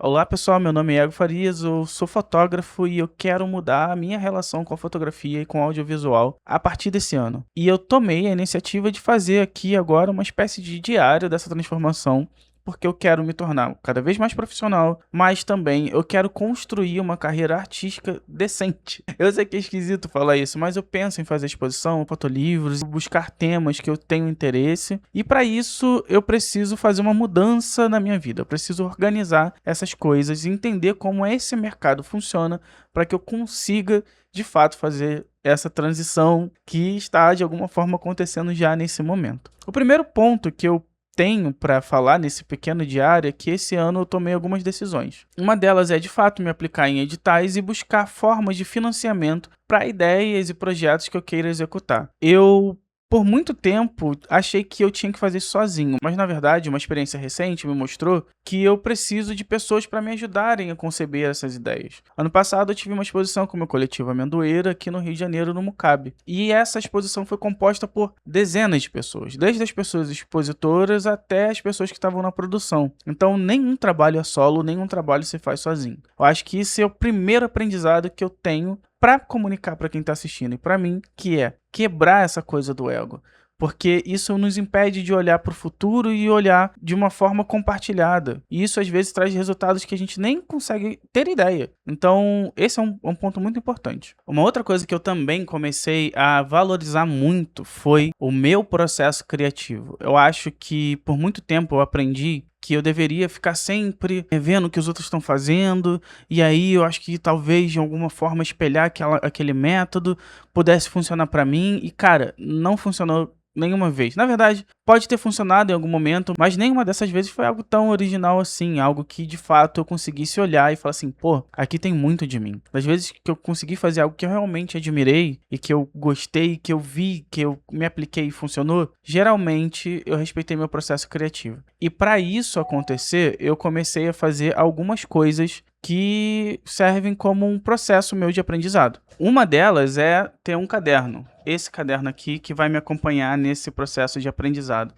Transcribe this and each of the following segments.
Olá pessoal, meu nome é Iago Farias, eu sou fotógrafo e eu quero mudar a minha relação com a fotografia e com o audiovisual a partir desse ano. E eu tomei a iniciativa de fazer aqui agora uma espécie de diário dessa transformação, porque eu quero me tornar cada vez mais profissional, mas também eu quero construir uma carreira artística decente. Eu sei que é esquisito falar isso, mas eu penso em fazer exposição, fotolivros, buscar temas que eu tenho interesse, e para isso eu preciso fazer uma mudança na minha vida. Eu preciso organizar essas coisas e entender como esse mercado funciona para que eu consiga de fato fazer essa transição que está de alguma forma acontecendo já nesse momento. O primeiro ponto que eu tenho para falar nesse pequeno diário é que esse ano eu tomei algumas decisões. Uma delas é de fato me aplicar em editais e buscar formas de financiamento para ideias e projetos que eu queira executar. Eu por muito tempo achei que eu tinha que fazer isso sozinho, mas na verdade uma experiência recente me mostrou que eu preciso de pessoas para me ajudarem a conceber essas ideias. Ano passado eu tive uma exposição com o meu coletivo Amendoeira aqui no Rio de Janeiro, no Mucabe. E essa exposição foi composta por dezenas de pessoas, desde as pessoas expositoras até as pessoas que estavam na produção. Então nenhum trabalho é solo, nenhum trabalho se faz sozinho. Eu acho que esse é o primeiro aprendizado que eu tenho para comunicar para quem está assistindo e para mim, que é quebrar essa coisa do ego. Porque isso nos impede de olhar para o futuro e olhar de uma forma compartilhada. E isso às vezes traz resultados que a gente nem consegue ter ideia. Então, esse é um ponto muito importante. Uma outra coisa que eu também comecei a valorizar muito foi o meu processo criativo. Eu acho que por muito tempo eu aprendi que eu deveria ficar sempre vendo o que os outros estão fazendo, e aí eu acho que talvez de alguma forma espelhar aquele método pudesse funcionar para mim, e cara, não funcionou nenhuma vez. Na verdade, pode ter funcionado em algum momento, mas nenhuma dessas vezes foi algo tão original assim, algo que de fato eu conseguisse olhar e falar assim, pô, aqui tem muito de mim. Das vezes que eu consegui fazer algo que eu realmente admirei e que eu gostei, que eu vi, que eu me apliquei e funcionou, geralmente eu respeitei meu processo criativo. E para isso acontecer, eu comecei a fazer algumas coisas que servem como um processo meu de aprendizado. Uma delas é ter um caderno. Esse caderno aqui que vai me acompanhar nesse processo de aprendizado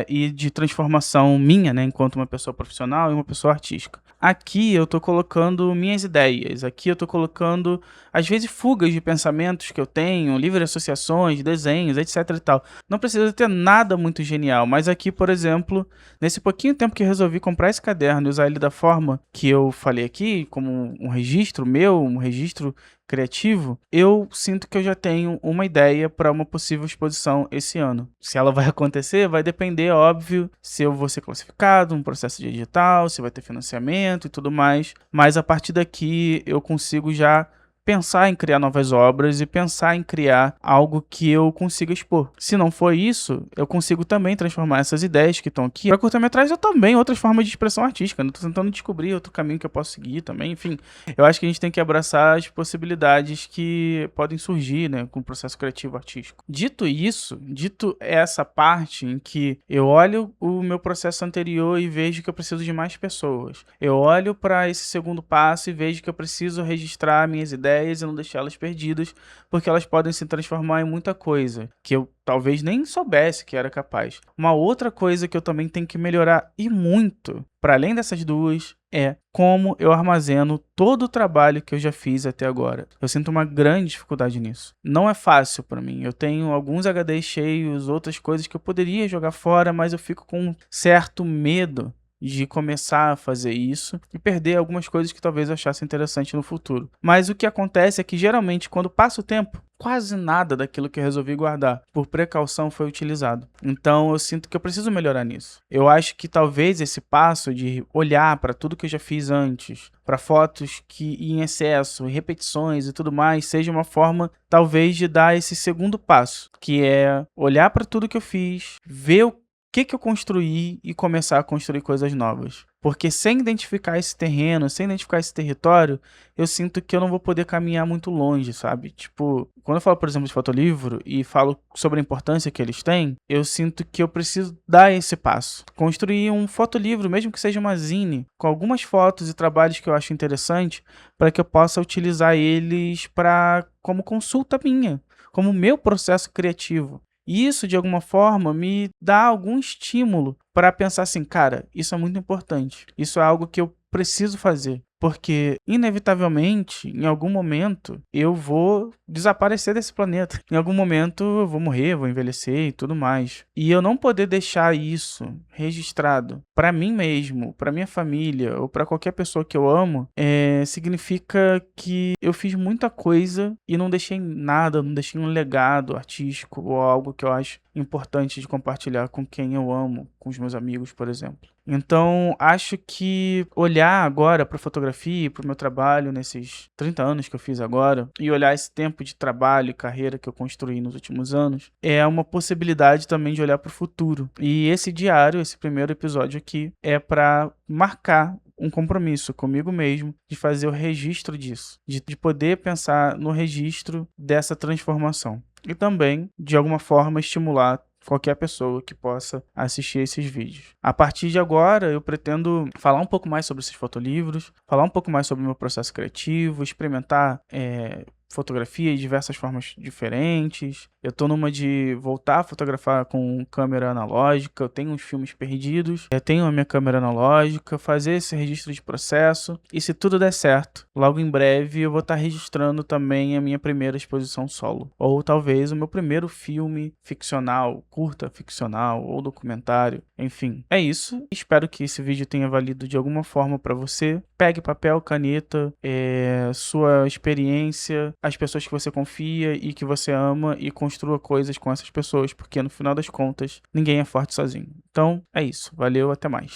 e de transformação minha, né, enquanto uma pessoa profissional e uma pessoa artística. Aqui eu estou colocando minhas ideias, aqui eu estou colocando, às vezes, fugas de pensamentos que eu tenho, livres associações, desenhos, etc e tal. Não precisa ter nada muito genial, mas aqui, por exemplo, nesse pouquinho tempo que eu resolvi comprar esse caderno e usar ele da forma que eu falei aqui, como um registro meu, um registro criativo, eu sinto que eu já tenho uma ideia para uma possível exposição esse ano. Se ela vai acontecer, vai depender, óbvio, se eu vou ser classificado, um processo de edital, se vai ter financiamento e tudo mais, mas a partir daqui eu consigo já pensar em criar novas obras e pensar em criar algo que eu consiga expor. Se não for isso, eu consigo também transformar essas ideias que estão aqui para curta-metragem ou também outras formas de expressão artística. Estou tentando descobrir outro caminho que eu posso seguir também. Enfim, eu acho que a gente tem que abraçar as possibilidades que podem surgir, né, com o processo criativo artístico. Dito isso, dito essa parte em que eu olho o meu processo anterior e vejo que eu preciso de mais pessoas. Eu olho para esse segundo passo e vejo que eu preciso registrar minhas ideias e não deixá-las perdidas, porque elas podem se transformar em muita coisa que eu talvez nem soubesse que era capaz. Uma outra coisa que eu também tenho que melhorar e muito, para além dessas duas, é como eu armazeno todo o trabalho que eu já fiz até agora. Eu sinto uma grande dificuldade nisso. Não é fácil para mim. Eu tenho alguns HDs cheios, outras coisas que eu poderia jogar fora, mas eu fico com um certo medo de começar a fazer isso e perder algumas coisas que talvez eu achasse interessante no futuro. Mas o que acontece é que geralmente quando passa o tempo, quase nada daquilo que eu resolvi guardar por precaução foi utilizado. Então eu sinto que eu preciso melhorar nisso. Eu acho que talvez esse passo de olhar para tudo que eu já fiz antes, para fotos que em excesso, repetições e tudo mais, seja uma forma talvez de dar esse segundo passo, que é olhar para tudo que eu fiz, ver o que eu construí e começar a construir coisas novas. Porque sem identificar esse terreno, sem identificar esse território, eu sinto que eu não vou poder caminhar muito longe, sabe? Tipo, quando eu falo, por exemplo, de fotolivro e falo sobre a importância que eles têm, eu sinto que eu preciso dar esse passo. Construir um fotolivro, mesmo que seja uma zine, com algumas fotos e trabalhos que eu acho interessante, para que eu possa utilizar eles como consulta minha, como meu processo criativo. E isso, de alguma forma, me dá algum estímulo para pensar assim, cara, isso é muito importante. Isso é algo que eu preciso fazer. Porque, inevitavelmente, em algum momento, eu vou desaparecer desse planeta. Em algum momento, eu vou morrer, vou envelhecer e tudo mais. E eu não poder deixar isso registrado para mim mesmo, para minha família ou para qualquer pessoa que eu amo, significa que eu fiz muita coisa e não deixei nada, não deixei um legado artístico ou algo que eu acho importante de compartilhar com quem eu amo, com os meus amigos, por exemplo. Então, acho que olhar agora para fotografia e para o meu trabalho nesses 30 anos que eu fiz agora, e olhar esse tempo de trabalho e carreira que eu construí nos últimos anos, é uma possibilidade também de olhar para o futuro. E esse diário, esse primeiro episódio aqui, é para marcar um compromisso comigo mesmo de fazer o registro disso, de poder pensar no registro dessa transformação. E também, de alguma forma, estimular qualquer pessoa que possa assistir esses vídeos. A partir de agora, eu pretendo falar um pouco mais sobre esses fotolivros, falar um pouco mais sobre o meu processo criativo, experimentar fotografia de diversas formas diferentes. Eu tô numa de voltar a fotografar com câmera analógica, eu tenho uns filmes perdidos, eu tenho a minha câmera analógica, fazer esse registro de processo, e se tudo der certo, logo em breve eu vou estar registrando também a minha primeira exposição solo, ou talvez o meu primeiro filme ficcional, curta ficcional ou documentário, enfim. É isso, espero que esse vídeo tenha valido de alguma forma para você. Pegue papel, caneta, sua experiência, as pessoas que você confia e que você ama, e construa coisas com essas pessoas, porque no final das contas, ninguém é forte sozinho. Então, é isso. Valeu, até mais.